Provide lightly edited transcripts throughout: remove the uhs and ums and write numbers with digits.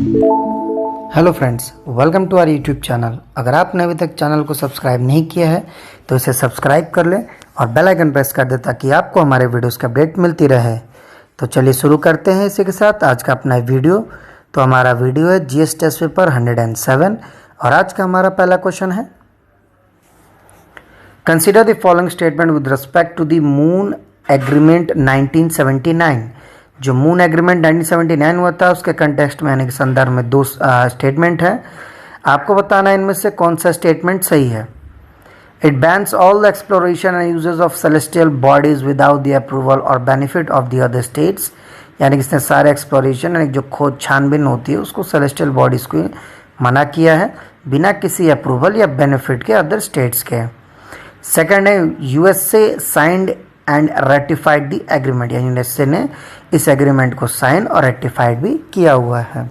Hello friends, welcome to our YouTube channel. अगर आपने अभी तक चैनल को सब्सक्राइब नहीं किया है तो इसे सब्सक्राइब कर लें और बेल आइकन प्रेस कर दें ताकि आपको हमारे वीडियोस की अपडेट मिलती रहे। तो चलिए शुरू करते हैं इसी के साथ आज का अपना वीडियो। तो हमारा वीडियो है जीएस टेस्ट पेपर 107 और आज का हमारा पहला क्वेश्चन है, consider the following statement with respect to the moon agreement 1979। जो मून एग्रीमेंट 1979 हुआ था उसके कंटेक्स्ट में यानी कि संदर्भ में दो स्टेटमेंट है। आपको बताना है इनमें से कौन सा स्टेटमेंट सही है। It bans all the exploration and uses of celestial bodies without the approval और benefit of the other states. यानी कि इसने सारे एक्सप्लोरेशन यानी जो खोज छानबीन होती है उसको सेलेस्टियल बॉडीज़ को मना किया है बिना किसी अप्रूवल या बेनिफिट के अदर स्टेट्स के। सेकेंड है, USA signed and ratified the agreement, यानी यूएसए ने इस एग्रीमेंट को साइन और रेटिफाइड भी किया हुआ है।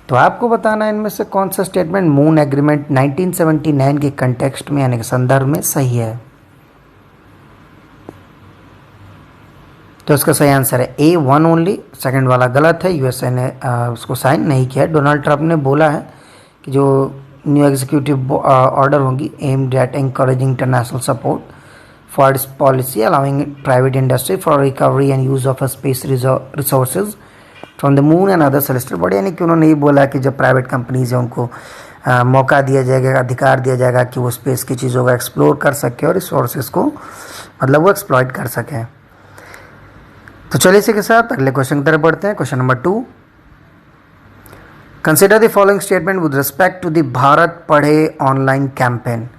तो आपको बताना है इनमें से कौन सा स्टेटमेंट मून एग्रीमेंट 1979 के कंटेक्स्ट में यानी कि संदर्भ में सही है। तो इसका सही आंसर है ए वन ओनली। सेकंड वाला गलत है, यूएसए ने उसको साइन नहीं किया। डोनाल्ड ट्रंप ने बोला है कि जो न्यू एग्जीक्यूटिव ऑर्डर होगी aimed at encouraging international support for its policy allowing private industry for recovery and use of space resources from the moon and other celestial body। यानी कि उन्होंने ये बोला कि जब प्राइवेट कंपनीज है उनको मौका दिया जाएगा, अधिकार दिया जाएगा कि वो स्पेस की चीज़ों का एक्सप्लोर कर सके और रिसोर्सेज को मतलब वो एक्सप्लॉइट कर सकें। तो चलिए इसी के साथ अगले क्वेश्चन की तरफ बढ़ते हैं। Question number 2, consider the following statement with respect to the Bharat Padhe online campaign.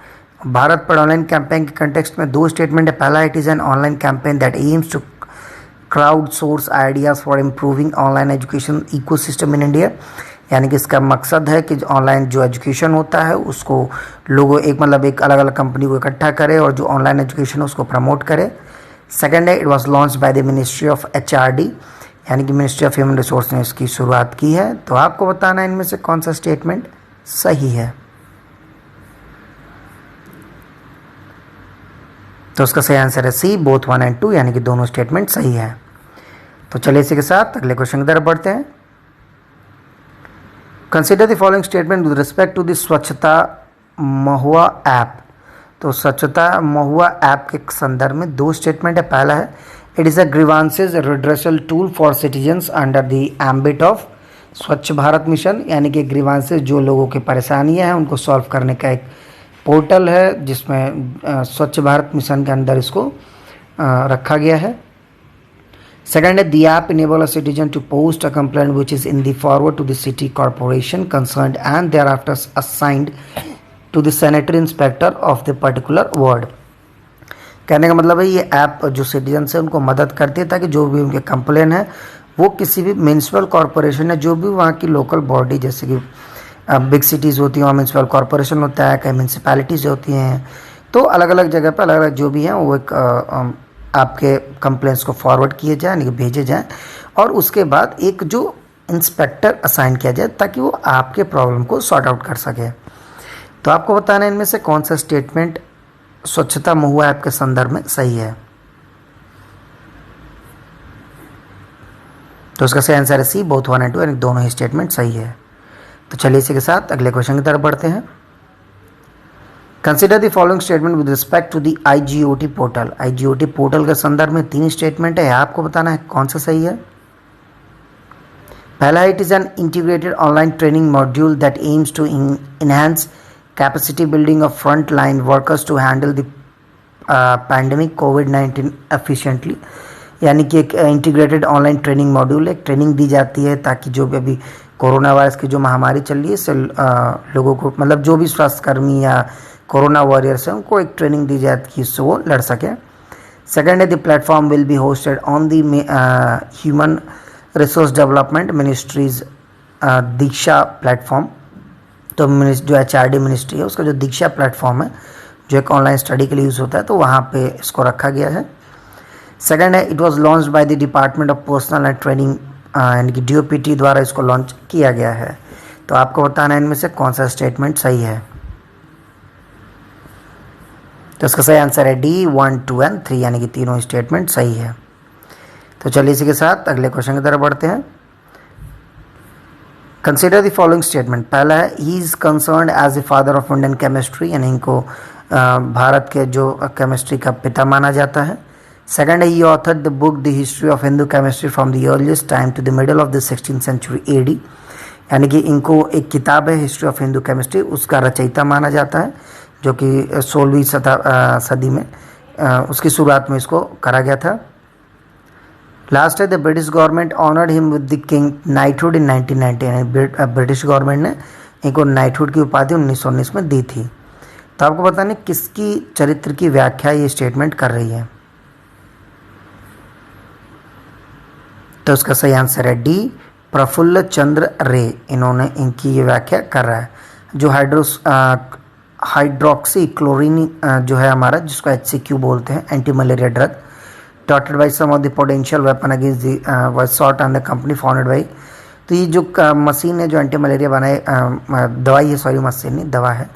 Bharat पढ़ ऑनलाइन कैंपेन के कंटेक्स्ट में दो स्टेटमेंट है। पहला, it is an online campaign that aims to crowdsource ideas for improving online education ecosystem in India. यानी कि इसका मकसद है कि ऑनलाइन जो एजुकेशन होता है उसको लोगों एक अलग अलग कंपनी को इकट्ठा करे और जो ऑनलाइन एजुकेशन है उसको प्रमोट करे। सेकेंड है, it was launch by the ministry of HRD, यानी कि मिनिस्ट्री ऑफ ह्यूमन रिसोर्स ने इसकी शुरुआत की है। तो आपको बताना है इनमें से कौन सा स्टेटमेंट सही है। तो उसका सही आंसर है सी, बोथ 1 और 2, यानी कि दोनों स्टेटमेंट सही है। तो चलिए इसी के साथ अगले क्वेश्चन की तरफ बढ़ते हैं। Consider the following statement with respect to the Swachhata MoHUA app. तो स्वच्छता महुआ ऐप के संदर्भ में दो स्टेटमेंट है। पहला है, it is a grievances redressal tool for citizens under the ambit of स्वच्छ भारत मिशन। यानी कि ग्रीवांसेज जो लोगों की परेशानियां हैं उनको सॉल्व करने का एक पोर्टल है जिसमें स्वच्छ भारत मिशन के अंदर इसको रखा गया है। सेकेंड है, the app enable a citizen to post a complaint which is in the forward to the city corporation concerned and thereafter assigned to the sanitary inspector of the particular ward. कहने का मतलब है ये app जो citizen है उनको मदद करती है ताकि जो भी उनके कंप्लेन है वो किसी भी म्यूनसिपल कॉर्पोरेशन है जो भी वहाँ की लोकल बॉडी जैसे कि बिग सिटीज़ होती हैं वहाँ म्यूनसिपल कॉर्पोरेशन होता है, कई म्यूनसिपैलिटीज़ होती हैं, तो अलग अलग जगह पर अलग अलग जो भी हैं वो एक आपके कंप्लेंट्स को फॉरवर्ड किए जाए यानी कि भेजे जाएँ और उसके बाद एक जो इंस्पेक्टर असाइन किया जाए ताकि वो आपके प्रॉब्लम को सॉर्ट आउट कर सके। तो आपको बताना है इनमें से कौन सा स्टेटमेंट स्वच्छता महुआ ऐप के संदर्भ में सही है। तो उसका सही आंसर है सी, बोथ 1 और 2, यानी दोनों ही स्टेटमेंट सही है। तो चलिए इसी के साथ अगले क्वेश्चन की तरफ बढ़ते हैं। Consider the following statement with respect to the IGOT portal. IGOT portal के संदर्भ में 3 स्टेटमेंट है, आपको बताना है कौन सा सही है। पहला, it is an integrated online training module that aims to enhance capacity building of front line workers to handle the pandemic कोविड-19 एफिशिएंटली। यानी कि एक इंटीग्रेटेड ऑनलाइन ट्रेनिंग मॉड्यूल, एक ट्रेनिंग दी जाती है ताकि जो भी अभी कोरोना वायरस की जो महामारी चल रही है इससे लोगों को मतलब जो भी स्वास्थ्यकर्मी या कोरोना वॉरियर्स हैं उनको एक ट्रेनिंग दी जाए कि इससे वो लड़ सकें। सेकेंड है, the platform will be hosted on the human resource development ministries Diksha platform. तो जो HRD मिनिस्ट्री है उसका जो दीक्षा प्लेटफॉर्म है जो एक ऑनलाइन स्टडी के लिए यूज़ होता है तो वहाँ पे इसको रखा गया है। सेकेंड है, it was launch by the department of personal and training यानी कि DOPT द्वारा इसको लॉन्च किया गया है। तो आपको बताना है इनमें से कौन सा स्टेटमेंट सही है। तो इसका सही आंसर है डी, 1, 2 और 3, यानी कि तीनों स्टेटमेंट सही है। तो चलिए इसी के साथ अगले क्वेश्चन की तरफ बढ़ते हैं। Consider the following statement. पहला है he is concerned as the father of Indian chemistry, यानी इनको भारत के जो केमिस्ट्री का पिता माना जाता है। सेकंड है ही authored the book the history of Hindu chemistry from the earliest time to the middle of the 16th century AD, यानी कि इनको एक किताब है हिस्ट्री ऑफ हिंदू केमिस्ट्री, उसका रचयिता माना जाता है, जो कि 16वीं सदी में उसकी शुरुआत में इसको करा गया था। लास्ट है the British government honoured him with the king knighthood in 1990, यानी ब्रिटिश गवर्नमेंट ने इनको नाइटहुड की उपाधि 1919 में दी थी। तो आपको बताना है किसकी चरित्र की व्याख्या ये स्टेटमेंट कर रही है। तो उसका सही आंसर है डी, प्रफुल्ल चंद्र रे, इन्होंने इनकी ये व्याख्या कर रहा है। जो हाइड्रोक्सी क्लोरीन जो है हमारा, जिसको HCQ बोलते हैं, anti malaria drug, touted by some of the potential weapon against the was sought on the company founded by. तो ये जो मशीन है जो एंटी मलेरिया बनाए, दवाई है, सॉरी मशीन नहीं दवा है,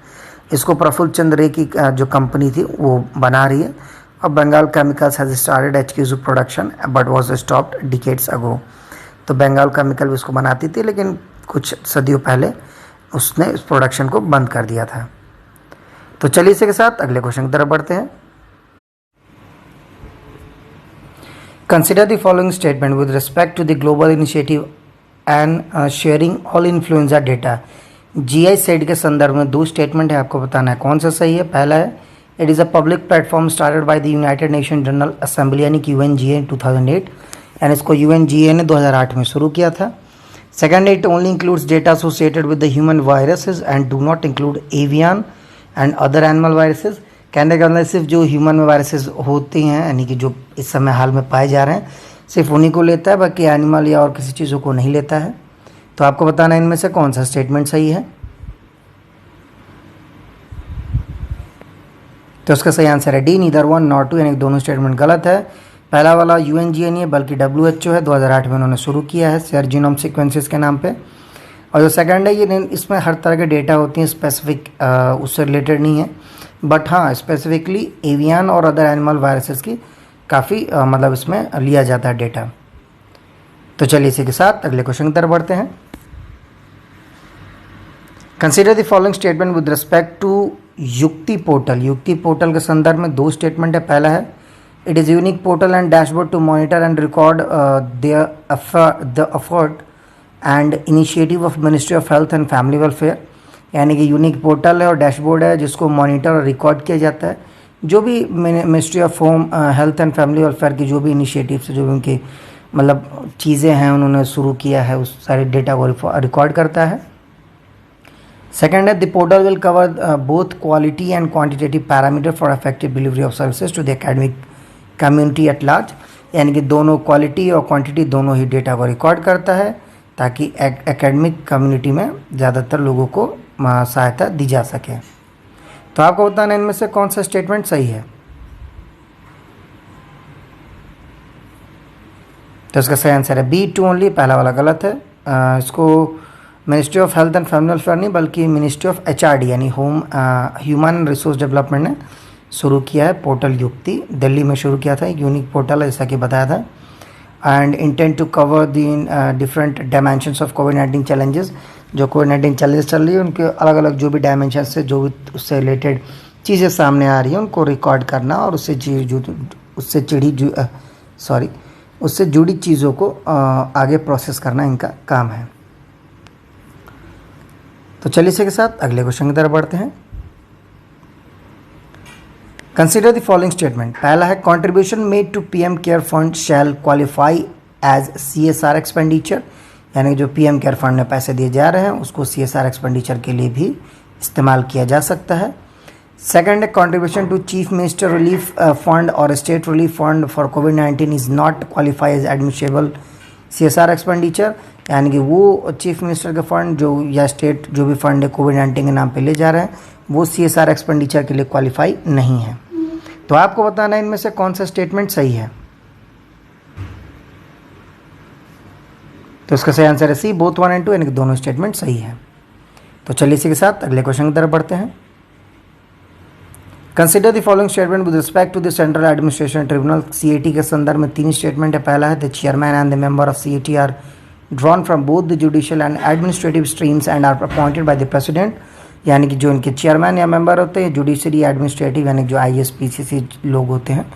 इसको प्रफुल्ल चंद्र रे की जो कंपनी थी वो बना रही है। और Bengal chemicals has started HCQ production but was stopped decades ago. तो बंगाल केमिकल भी उसको बनाती थी, लेकिन कुछ सदियों पहले उसने इस प्रोडक्शन को बंद कर दिया था। तो चलिए इसी के साथ अगले क्वेश्चन की तरफ बढ़ते हैं। Consider the following statement with respect to the global initiative and sharing all influenza data. GI सेट के संदर्भ में दो स्टेटमेंट है, आपको बताना है कौन सा सही है। पहला है it is a public platform started by the United nation general assembly, यानी कि UNGA इन 2008, यानी इसको UNGA ने 2008 में शुरू किया था। Second, it only includes data associated with the human viruses and do not include avian and other animal viruses. कहने का मतलब सिर्फ जो ह्यूमन वायरसेस होती हैं, यानी कि जो इस समय हाल में पाए जा रहे हैं, सिर्फ उन्हीं को लेता है, बाकी एनिमल या और किसी चीज़ों को नहीं लेता है। तो आपको बताना है इनमें से कौन सा स्टेटमेंट सही है। तो उसका सही आंसर है D, neither one nor two, यानी दोनों स्टेटमेंट गलत है। पहला वाला UNGA नहीं है बल्कि WHO है, 2008 में उन्होंने शुरू किया है शेयर जीनोम सीक्वेंसेस के नाम पे। और जो सेकंड है ये, इसमें हर तरह के डेटा होती हैं, स्पेसिफिक उससे रिलेटेड नहीं है, बट हाँ स्पेसिफिकली एवियन और अदर एनिमल वायरसेस की काफ़ी मतलब इसमें लिया जाता है डेटा। तो चलिए इसी के साथ अगले क्वेश्चन की तरफ बढ़ते हैं। Consider the following statement with respect to Yukti portal. Yukti portal के संदर्भ में दो स्टेटमेंट है। पहला है it is unique portal and dashboard to monitor and record the effort and initiative of ministry of health and family welfare, यानी कि unique portal है और डैशबोर्ड है जिसको मॉनिटर और रिकॉर्ड किया जाता है। जो भी ministry of home health and family welfare की जो भी इनिशिएटिव से जो भी उनकी मतलब चीज़ें हैं उन्होंने शुरू किया है, उस सारे डेटा को रिकॉर्ड करता है। सेकेंड है the portal will cover both quality and quantitative parameter for effective delivery of services to the academic community at large, यानी कि दोनों क्वालिटी और क्वांटिटी दोनों ही डेटा को रिकॉर्ड करता है ताकि एकेडमिक कम्युनिटी में ज़्यादातर लोगों को सहायता दी जा सके। तो आपको बताना इनमें से कौन सा स्टेटमेंट सही है। तो इसका सही आंसर है B2 ओनली, पहला वाला गलत है। इसको ministry of health and family welfare नहीं बल्कि मिनिस्ट्री ऑफ HRD यानी होम ह्यूमन रिसोर्स डेवलपमेंट ने शुरू किया है पोर्टल युक्ति, दिल्ली में शुरू किया था। एक यूनिक पोर्टल है जैसा कि बताया था, and intent to cover the different dimensions of कोविड-19 चैलेंजेस। जो कोविड-19 चैलेंजेस चल रही है उनके अलग अलग जो भी डायमेंशन से जो भी उससे रिलेटेड चीज़ें सामने आ रही हैं उनको रिकॉर्ड करना और उससे जुड़ी चीज़ों को आगे प्रोसेस करना इनका काम है। तो चलिए इसी के साथ अगले क्वेश्चन की तरफ बढ़ते हैं। Consider the following statement. पहला है contribution made to PM care fund shall qualify as CSR expenditure, यानी जो PM केयर फंड में पैसे दिए जा रहे हैं उसको CSR एक्सपेंडिचर के लिए भी इस्तेमाल किया जा सकता है। सेकेंड है contribution to chief minister relief fund और स्टेट रिलीफ फंड फॉर कोविड-19 is not qualify as admissible CSR expenditure, यानी कि वो चीफ मिनिस्टर के फंड जो या स्टेट जो भी फंड है कोविड-19 के नाम पे ले जा रहे हैं वो CSR एक्सपेंडिचर के लिए क्वालिफाई नहीं है। तो आपको बताना है इनमें से कौन सा स्टेटमेंट सही है। तो इसका सही आंसर है C, बोथ 1 and 2, यानी कि दोनों स्टेटमेंट सही है। तो चलिए इसी के साथ अगले क्वेश्चन की तरफ बढ़ते हैं। Consider the following statement with respect to the central administration tribunal. CAT के संदर्भ में 3 स्टेटमेंट है। पहला है the chairman and the member of CAT are drawn from both the judicial and administrative streams and are appointed by the president, यानी कि जो इनके चेयरमैन या मेंबर होते हैं, जुडिशरी एडमिनिस्ट्रेटिव यानी जो IAS PCC लोग होते हैं,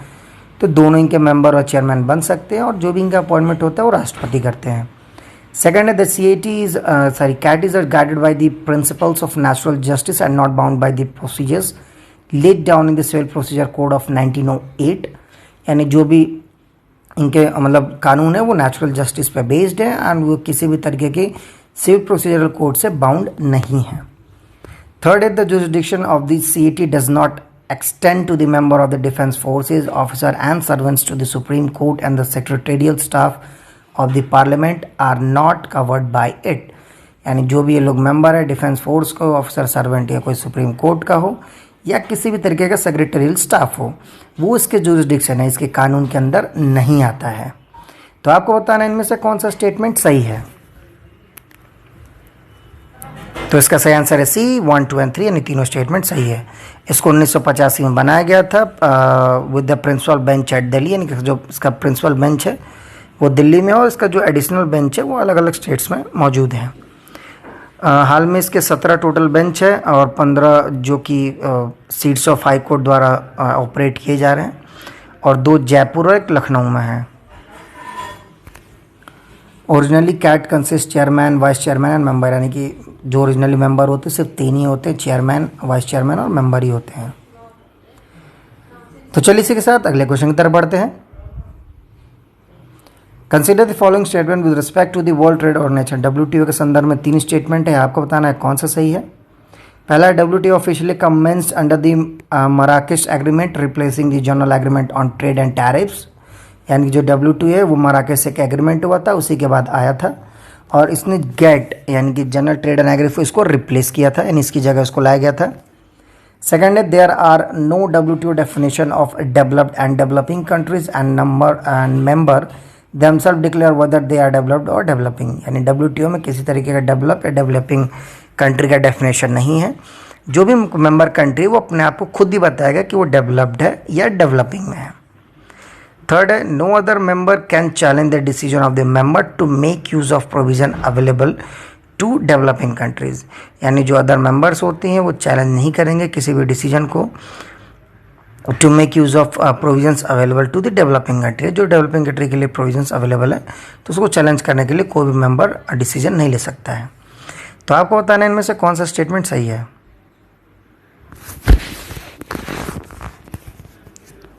तो दोनों इनके मेंबर और चेयरमैन बन सकते हैं, और जो भी इनका अपॉइंटमेंट होता है वो राष्ट्रपति करते हैं। सेकेंड है the CAT is guided by the principles of natural justice and not bound by the procedures laid down in the Civil Procedure Code of 1908, यानी जो भी इनके मतलब कानून है वो नेचुरल जस्टिस पे बेस्ड है एंड वो किसी भी तरीके के सिविल प्रोसीजरल कोड से बाउंड नहीं है। थर्ड है the jurisdiction of the CAT does not extend to the member of the defense forces, officer and servants to the Supreme Court and the secretarial staff of the parliament are not covered by it, यानी जो भी ये लोग member है defence force को, officer servant या कोई supreme court का हो या किसी भी तरीके का सेक्रेटरियल स्टाफ हो, वो इसके जुरिसडिक्शन है, इसके कानून के अंदर नहीं आता है। तो आपको बताना इनमें से कौन सा स्टेटमेंट सही है। तो इसका सही आंसर है C, 1, 2 एंड 3, यानी तीनों स्टेटमेंट सही है। इसको 1985 में बनाया गया था with the principal bench at Delhi, यानी कि जो इसका प्रिंसिपल बेंच है वो दिल्ली में, और इसका जो एडिशनल बेंच है वो अलग अलग स्टेट्स में मौजूद हैं। हाल में इसके 17 टोटल बेंच है और 15 जो कि सीट्स ऑफ हाई कोर्ट द्वारा ऑपरेट किए जा रहे हैं, और 2 जयपुर और 1 लखनऊ में है। Originally CAT consist chairman, vice chairman and member, यानी कि जो ओरिजिनली मेंबर होते हैं सिर्फ 3 ही होते हैं, चेयरमैन, वाइस चेयरमैन और मेंबर ही होते हैं। तो चलिए इसी के साथ अगले क्वेश्चन की तरफ बढ़ते हैं। Consider the following statement with respect to the world trade organisation. WTO के संदर्भ में 3 स्टेटमेंट है, आपको बताना है कौन सा सही है। पहला है WTO officially commenced under the Marrakesh agreement replacing the general agreement on trade and tariffs, यानी कि जो WTO है वो मराकेश से एक एग्रीमेंट हुआ था, उसी के बाद आया था, और इसने गेट यानी कि जनरल ट्रेड एंड एग्रीमेंट इसको रिप्लेस किया था, यानी इसकी जगह इसको लाया गया था। सेकेंड है there are no WTO definition of developed and developing countries and member themselves declare whether they are developed or developing, यानी WTO में किसी तरीके का डेवलप या डेवलपिंग कंट्री का डेफिनेशन नहीं है। जो भी मेंबर कंट्री वो अपने आप को खुद ही बताएगा कि वो डेवलप्ड है या डेवलपिंग में है। थर्ड है no other member can challenge the decision of the member to make use of provision available to developing countries, यानी जो अदर मेंबर्स होती हैं वो चैलेंज नहीं करेंगे किसी भी डिसीजन को to make use of provisions available to the developing country. जो डेवलपिंग कंट्री के लिए प्रोविजंस अवेलेबल है तो उसको चैलेंज करने के लिए कोई भी मेंबर डिसीजन नहीं ले सकता है। तो आपको बताना है इनमें से कौन सा स्टेटमेंट सही है।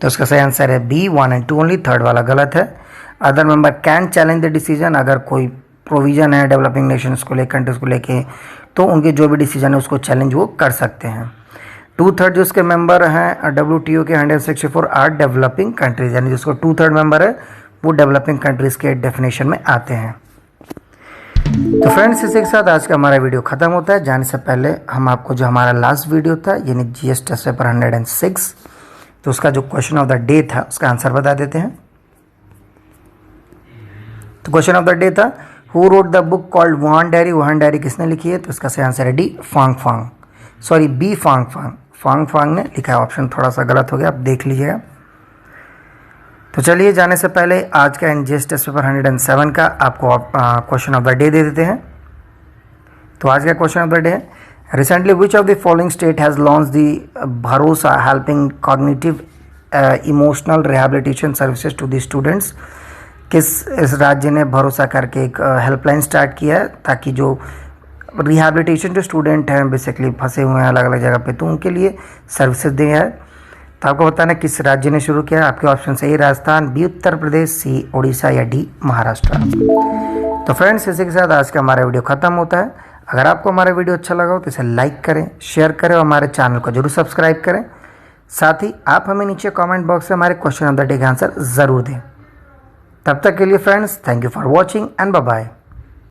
तो उसका सही आंसर है B, 1 एंड 2 ओनली, थर्ड वाला गलत है। Other member can challenge the decision, अगर कोई प्रोविजन है डेवलपिंग नेशंस को लेकर, कंट्रीज को लेके, तो उनके जो भी डिसीजन है उसको चैलेंज वो कर सकते हैं। 2/3 जो उसके मेंबर हैं WTO के 164 आर डेवलपिंग कंट्रीज, यानी जिसको 2/3 मेंबर है वो डेवलपिंग कंट्रीज के डेफिनेशन में आते हैं। तो फ्रेंड्स इसी के साथ आज का हमारा वीडियो खत्म होता है। जाने से पहले हम आपको जो हमारा लास्ट वीडियो था यानी GS टेस्ट पेपर 106, तो उसका जो क्वेश्चन ऑफ द डे था उसका आंसर बता देते हैं। तो क्वेश्चन ऑफ द डे था who wrote the book called Wuhan diary, Wuhan diary किसने लिखी है। तो इसका सही आंसर है B, फांग फांग ने लिखा है। ऑप्शन थोड़ा सा गलत हो गया, आप देख लीजिएगा। तो चलिए जाने से पहले आज का GS टेस्ट पेपर 107 का आपको क्वेश्चन ऑफ द डे दे देते हैं। तो आज का क्वेश्चन ऑफ द डे है recently which of the following state has launch the Bharosa helping cognitive emotional rehabilitation services to the students. इस राज्य ने भरोसा करके एक हेल्पलाइन स्टार्ट किया है ताकि जो रिहैबिलिटेशन जो स्टूडेंट हैं बेसिकली फंसे हुए हैं अलग अलग जगह पे, तो उनके लिए सर्विसेज दिए हैं। तो आपको बताना किस राज्य ने शुरू किया है। आपके ऑप्शन सही राजस्थान, B उत्तर प्रदेश, C उड़ीसा या D महाराष्ट्र। तो फ्रेंड्स इसी के साथ आज का हमारा वीडियो खत्म होता है। अगर आपको हमारा वीडियो अच्छा लगा हो तो इसे लाइक करें, शेयर करें और हमारे चैनल को जरूर सब्सक्राइब करें। साथ ही आप हमें नीचे कॉमेंट बॉक्स में हमारे क्वेश्चन ऑफ द डे का आंसर ज़रूर दें। तब तक के लिए friends thank you for watching and bye bye.